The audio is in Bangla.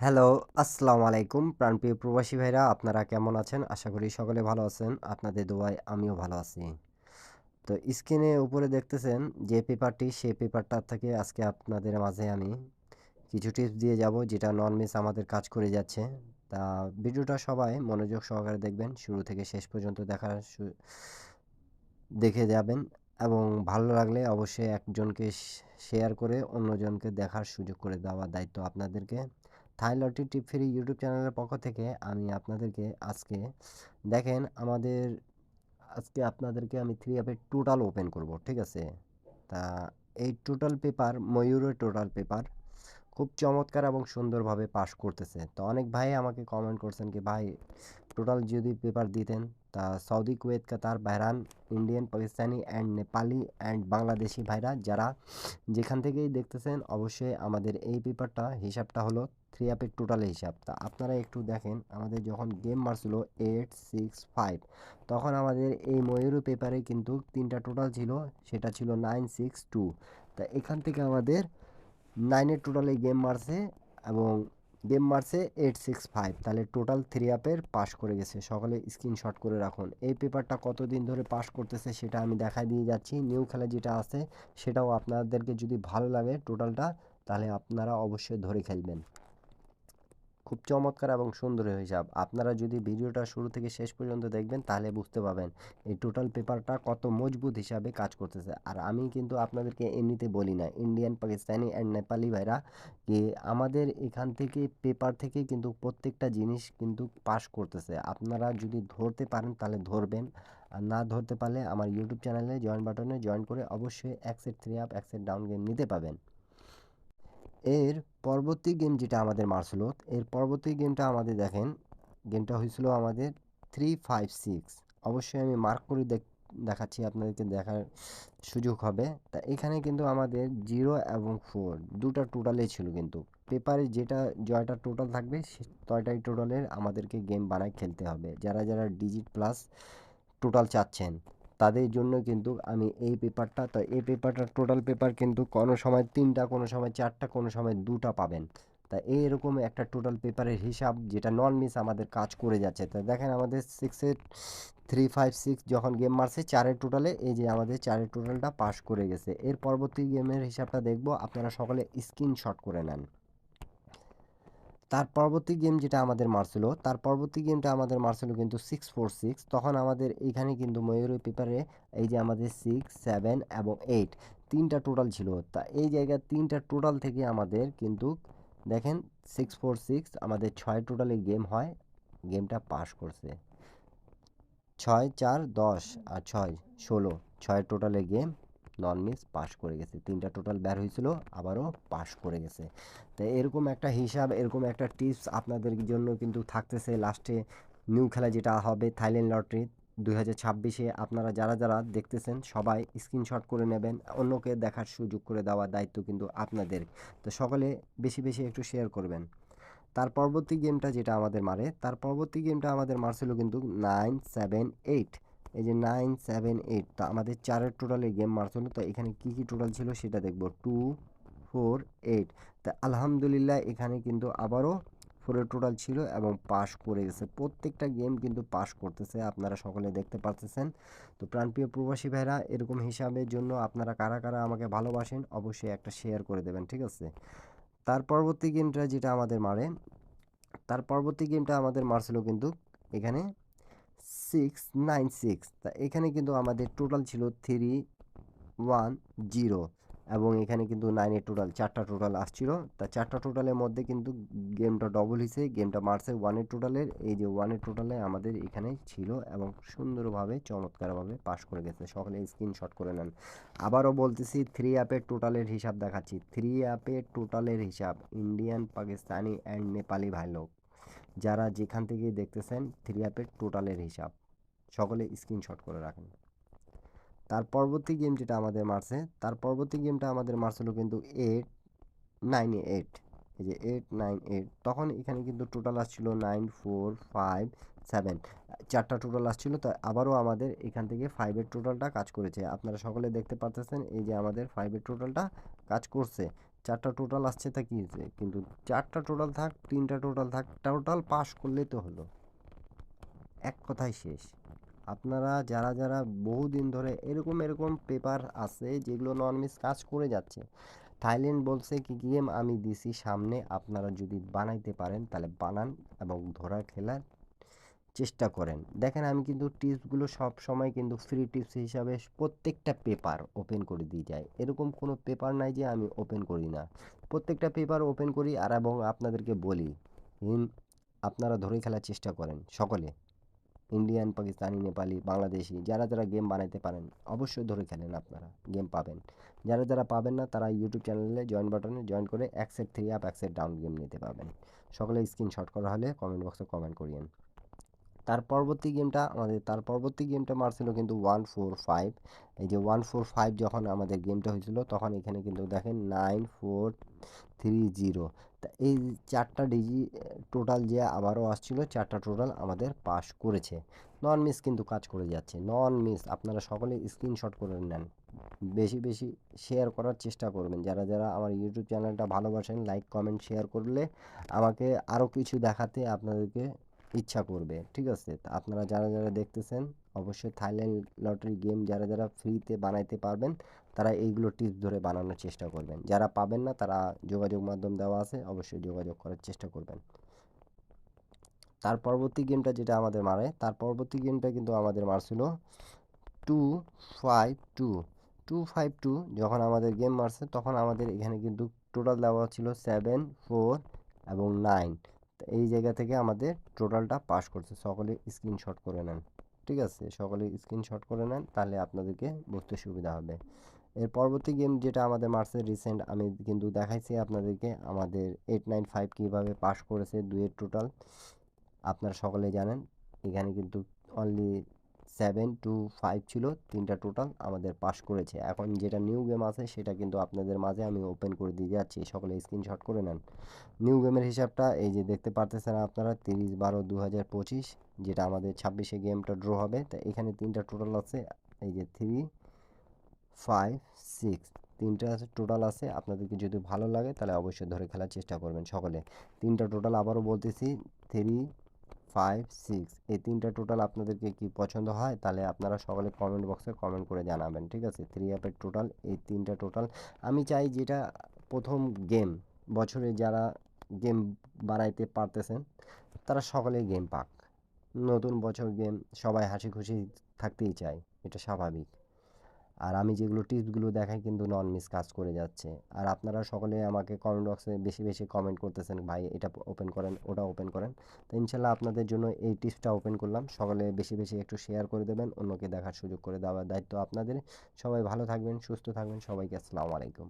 হ্যালো, আসসালামু আলাইকুম প্রাণপ্রিয় প্রবাসী ভাইরা আপনারা কেমন আছেন? আশা করি সকলে ভালো আছেন। আপনাদের দোয়ায় আমিও ভালো আছি। তো স্ক্রিনে উপরে দেখতেছেন যে পেপারটি সেই পেপারটার থেকে আজকে আপনাদের মাঝে আমি কিছু টিপস দিয়ে যাব যেটা নন মিস আমাদের কাজ করে যাচ্ছে। তা ভিডিওটা সবাই মনোযোগ সহকারে দেখবেন। শুরু থেকে শেষ পর্যন্ত দেখে যাবেন এবং ভালো লাগলে অবশ্যই একজনকে শেয়ার করে অন্যজনকে দেখার সুযোগ করে দেওয়ার দায়িত্ব আপনাদেরকে। থাই লটারি টিপ ফ্রি ইউটিউব চ্যানেলের পক্ষ থেকে আমি আপনাদেরকে আজকে দেখেন আজকে আপনাদেরকে আমি থ্রি অ্যাপের টোটাল ওপেন করব, ঠিক আছে? তা এই টোটাল পেপার ময়ূরের টোটাল পেপার খুব চমৎকার এবং সুন্দরভাবে পাস করতেছে। তো অনেক ভাই আমাকে কমেন্ট করছেন কি ভাই টোটাল যদি পেপার দিতেন। তা Saudi, Kuwait, Qatar, বাহরান, Indian, Pakistani and Nepali and Bangladeshi ভাইরা যারা যেখান থেকেই দেখতেছেন অবশ্যই আমাদের এই পেপারটা হিসাবটা হলো থ্রি অ্যাপের টোটাল হিসাব। তা আপনারা একটু দেখেন আমাদের যখন গেম মারছিল 865 তখন আমাদের এই ময়ূর পেপারে কিন্তু তিনটা টোটাল ছিল, সেটা ছিল 962। তা এখান থেকে আমাদের 9-এর টোটালে গেম মারছে এবং গেম মারছে 865, তাহলে টোটাল থ্রি আপের পাস করে গেছে। সকালে স্ক্রিনশট করে রাখুন। এই পেপারটা কতদিন ধরে পাস করতেছে সেটা আমি দেখাই দিয়ে যাচ্ছি। নিউ খেলা যেটা আছে সেটাও আপনাদেরকে যদি ভালো লাগে টোটালটা তাহলে আপনারা অবশ্যই ধরে খেলবেন। খুব চমৎকার এবং সুন্দর হিসাব। আপনারা যদি ভিডিওটা শুরু থেকে শেষ পর্যন্ত দেখবেন তাহলে বুঝতে পারবেন এই টোটাল পেপারটা কত মজবুত হিসাবে কাজ করতেছে। আর আমি কিন্তু আপনাদেরকে এমনিতে বলি না, ইন্ডিয়ান, পাকিস্তানি অ্যান্ড নেপালি ভাইরা কি আমাদের এখান থেকে পেপার থেকে কিন্তু প্রত্যেকটা জিনিস কিন্তু পাস করতেছে। আপনারা যদি ধরতে পারেন তাহলে ধরবেন, আর না ধরতে পারলে আমার ইউটিউব চ্যানেলে জয়েন বাটনে জয়েন করে অবশ্যই এক সেট থ্রি আপ এক সেট ডাউন গেম নিতে পাবেন। এর পরবর্তী গেম যেটা আমাদের মারছিল, এর পরবর্তী গেমটা আমাদের দেখেন, গেমটা হয়েছিল আমাদের 356। অবশ্যই আমি মার্ক করে দেখাচ্ছি, আপনাদেরকে দেখার সুযোগ হবে। তা এখানে কিন্তু আমাদের 0 এবং 4 দুটা টোটালে ছিল, কিন্তু পেপারে যেটা জয়টা টোটাল থাকবে তয়টাই টোটালের আমাদেরকে গেম বানায় খেলতে হবে। যারা যারা ডিজিট প্লাস টোটাল চাচ্ছেন তাদের জন্য কিন্তু আমি এই পেপারটা, তো এই পেপারটা টোটাল পেপার কিন্তু কোনো সময় তিনটা, কোনো সময় চারটা, কোনো সময় দুটা পাবেন। তা এইরকম একটা টোটাল পেপারের হিসাব যেটা নন মিস আমাদের কাজ করে যাচ্ছে। তা দেখেন আমাদের 356 যখন গেম মারছে চারের টোটালে, এই যে আমাদের চারের টোটালটা পাস করে গেছে। এর পরবর্তী গেমের হিসাবটা দেখবো, আপনারা সকলে স্ক্রিনশট করে নেন। তার পরবর্তী গেম যেটা আমাদের মারছিল, তার পরবর্তী গেমটা আমাদের মারছিল কিন্তু 646। তখন আমাদের এইখানে কিন্তু ময়ূরের পেপারে এই যে আমাদের 6, 7 এবং 8 তিনটা টোটাল ছিল। তা এই জায়গায় তিনটা টোটাল থেকে আমাদের কিন্তু দেখেন 646 আমাদের 6 টোটালে গেম হয়, গেমটা পাস করছে। 6, 4, 10 আর 6, 16, 6 টোটালে গেম নন মিস পাস করে গেছে। তিনটা টোটাল বের হয়েছিল, আবারও পাস করে গেছে। তো এরকম একটা হিসাব, এরকম একটা টিপস আপনাদের জন্য কিন্তু থাকতেছে লাস্টে নিউ খেলা যেটা হবে থাইল্যান্ড লটারি 2026-এ। আপনারা যারা যারা দেখতেছেন সবাই স্ক্রিনশট করে নেবেন, অন্যকে দেখার সুযোগ করে দেওয়ার দায়িত্ব কিন্তু আপনাদের। তো সকলে বেশি বেশি একটু শেয়ার করবেন। তার পরবর্তী গেমটা যেটা আমাদের মারে, তার পরবর্তী গেমটা আমাদের মারছিল কিন্তু 9, 7, 8। এই যে 9, 7, 8 তা আমাদের চারের টোটালে গেম মারছিল। তো এখানে কি কি টোটাল ছিল সেটা দেখব। 2, 4, 8। তা আলহামদুলিল্লাহ এখানে কিন্তু আবারও ফোরের টোটাল ছিল এবং পাস করে গেছে। প্রত্যেকটা গেম কিন্তু পাস করতেছে, আপনারা সকলে দেখতে পাচ্ছেন। তো প্রাণপ্রিয় প্রবাসী ভাইরা, এরকম হিসাবের জন্য আপনারা কারা কারা আমাকে ভালোবাসেন অবশ্যই একটা শেয়ার করে দেবেন, ঠিক আছে? তার পরবর্তী গেমটা যেটা আমাদের মারে, তার পরবর্তী গেমটা আমাদের মারছিল কিন্তু এখানে 6, 9, 6। তা এখানে কিন্তু আমাদের টোটাল ছিল 3, 1, 0 এবং এখানে কিন্তু 9-এর টোটাল চারটা টোটাল আসছিল। তা চারটা টোটালের মধ্যে কিন্তু গেমটা ডবল হয়েছে, গেমটা মারছে 1-এর টোটালের। এই যে 1-এর টোটালে আমাদের এখানে ছিল এবং সুন্দরভাবে চমৎকারভাবে পাস করে গেছে। সকলে স্ক্রিনশট করে নেন। আবারও বলতেছি থ্রি অ্যাপের টোটালের হিসাব দেখাচ্ছি। থ্রি অ্যাপের টোটালের হিসাব ইন্ডিয়ান, পাকিস্তানি অ্যান্ড নেপালি ভাই লোক যারা যেখান থেকে দেখতেছেন থ্রি অ্যাপের টোটালের হিসাব সকলে স্ক্রিনশট করে রাখেন। তার পরবর্তী গেম যেটা আমাদের মারছে, তার পরবর্তী গেমটা আমাদের মারছিল কিন্তু 8, 9, 8। এই যে 8, 9, 8 তখন এখানে কিন্তু টোটাল আসছিল 9, 4, 5, 7 চারটা টোটাল আসছিল। তো আবারও আমাদের এখান থেকে 5-এর টোটালটা কাজ করেছে, আপনারা সকলে দেখতে পাচ্ছেন। এই যে আমাদের 5-এর টোটালটা কাজ করছে। 4টা টোটাল আসছে তা কি হয়েছে, কিন্তু 4টা টোটাল থাক 3টা টোটাল থাক, টোটাল পাস করলেই তো হলো, এক কথায় শেষ। আপনারা যারা যারা বহুদিন ধরে এরকম পেপার আছে যেগুলো নন মিস কাজ করে যাচ্ছে, থাইল্যান্ড বলছে কি গেম আমি দিছি সামনে, আপনারা যদি বানাইতে পারেন তাহলে বানান এবং ধরা খেলার চেষ্টা করেন। দেখেন আমি কিন্তু টিপসগুলো সব সময় কিন্তু ফ্রি টিপস হিসাবে প্রত্যেকটা পেপার ওপেন করে দিয়ে যাই, এরকম কোনো পেপার নাই যে আমি ওপেন করি না, প্রত্যেকটা পেপার ওপেন করি। আর এবং আপনাদেরকে বলি আপনারা ধরে খেলার চেষ্টা করেন সকলে, ইন্ডিয়ান, পাকিস্তানি, নেপালি, বাংলাদেশি যারা যারা গেম বানাইতে পারেন অবশ্যই ধরে খেলেন, আপনারা গেম পাবেন। যারা যারা পাবেন না তারা ইউটিউব চ্যানেলে জয়েন বাটনে জয়েন করে এক সেট 3 আপ এক সেট ডাউন গেম নিতে পারবেন। সকলে স্ক্রিনশট করা হলে কমেন্ট বক্সে কমেন্ট করিয়েন। তার পরবর্তী গেমটা মারছিল কিন্তু 145। এই যে 145 যখন আমাদের গেমটা হয়েছিল তখন এখানে কিন্তু দেখেন 9430। তা এই 4টা টোটাল যে আবারও আসছিল, 4টা টোটাল আমাদের পাস করেছে। নন মিস কিন্তু কাজ করে যাচ্ছে, নন মিস। আপনারা সকলে স্ক্রিনশট করে নেন, বেশি বেশি শেয়ার করার চেষ্টা করবেন। যারা যারা আমার ইউটিউব চ্যানেলটা ভালোবাসেন লাইক কমেন্ট শেয়ার করলে আমাকে আরও কিছু দেখাতে আপনাদেরকে ইচ্ছা করবে, ঠিক আছে? তা আপনারা যারা যারা দেখতেছেন অবশ্যই থাইল্যান্ড লটারি গেম যারা যারা ফ্রিতে বানাইতে পারবেন তারা এইগুলো টিপস ধরে বানানোর চেষ্টা করবেন। যারা পাবেন না তারা যোগাযোগ মাধ্যম দেওয়া আছে, অবশ্যই যোগাযোগ করার চেষ্টা করবেন। তার পরবর্তী গেমটা যেটা আমাদের মারে, তার পরবর্তী গেমটা কিন্তু আমাদের মারছিল 252। 252 যখন আমাদের গেম মারছে তখন আমাদের এখানে কিন্তু টোটাল দেওয়া ছিল 7, 4 এবং 9। এই জায়গা থেকে আমাদের টোটালটা পাস করছে। সকলে স্ক্রিনশট করে নেন, ঠিক আছে? সকলে স্ক্রিনশট করে নেন, তাহলে আপনাদেরকে বুঝতে সুবিধা হবে। এর পরবর্তী গেম যেটা আমাদের মার্চের রিসেন্ট আমি কিন্তু দেখাইছি আপনাদেরকে আমাদের 895 কীভাবে পাস করেছে দুয়ের টোটাল, আপনারা সকলে জানেন। এখানে কিন্তু অনলি 725 ছিল, 3টা টোটাল আমাদের পাস করেছে। এখন যেটা নিউ গেম আছে সেটা কিন্তু আপনাদের মাঝে আমি ওপেন করে দিয়ে যাচ্ছি, সকলে স্ক্রিনশট করে নেন। নিউ গেমের হিসাবটা এই যে দেখতে পারতেছেন আপনারা, 30/12/2025, যেটা আমাদের 26-এ গেমটা ড্র হবে। তা এখানে 3টা টোটাল আছে, এই যে 3, 5, 6, 3টা আছে টোটাল আছে। আপনাদেরকে যদি ভালো লাগে তাহলে অবশ্যই ধরে খেলার চেষ্টা করবেন সকলে। 3টা টোটাল আবারও বলতেছি, 3, 5, 6, এই 3টা টোটাল আপনাদেরকে কি পছন্দ হয় তাহলে আপনারা সকলে কমেন্ট বক্সে কমেন্ট করে জানাবেন, ঠিক আছে? 3 অ্যাপের টোটাল এই 3টা টোটাল। আমি চাই যেটা প্রথম গেম, বছরে যারা গেম বানাইতে পারতেছেন তারা সকলেই গেম পাক। নতুন বছর গেম, সবাই হাসি খুশি থাকতেই চায়, এটা স্বাভাবিক। আর আমি যেগুলো টিপসগুলো দেখাই কিন্তু নন মিস কাজ করে যাচ্ছে। আর আপনারা সকলে আমাকে কমেন্ট বক্সে বেশি বেশি কমেন্ট করতেছেন, ভাই এটা ওপেন করেন ওটা ওপেন করেন। তো ইনশাল্লাহ আপনাদের জন্য এই টিপসটা ওপেন করলাম। সকলে বেশি বেশি একটু শেয়ার করে দেবেন, অন্যকে দেখার সুযোগ করে দেওয়ার দায়িত্ব আপনাদের। সবাই ভালো থাকবেন, সুস্থ থাকবেন, সবাইকে আসসালামু আলাইকুম।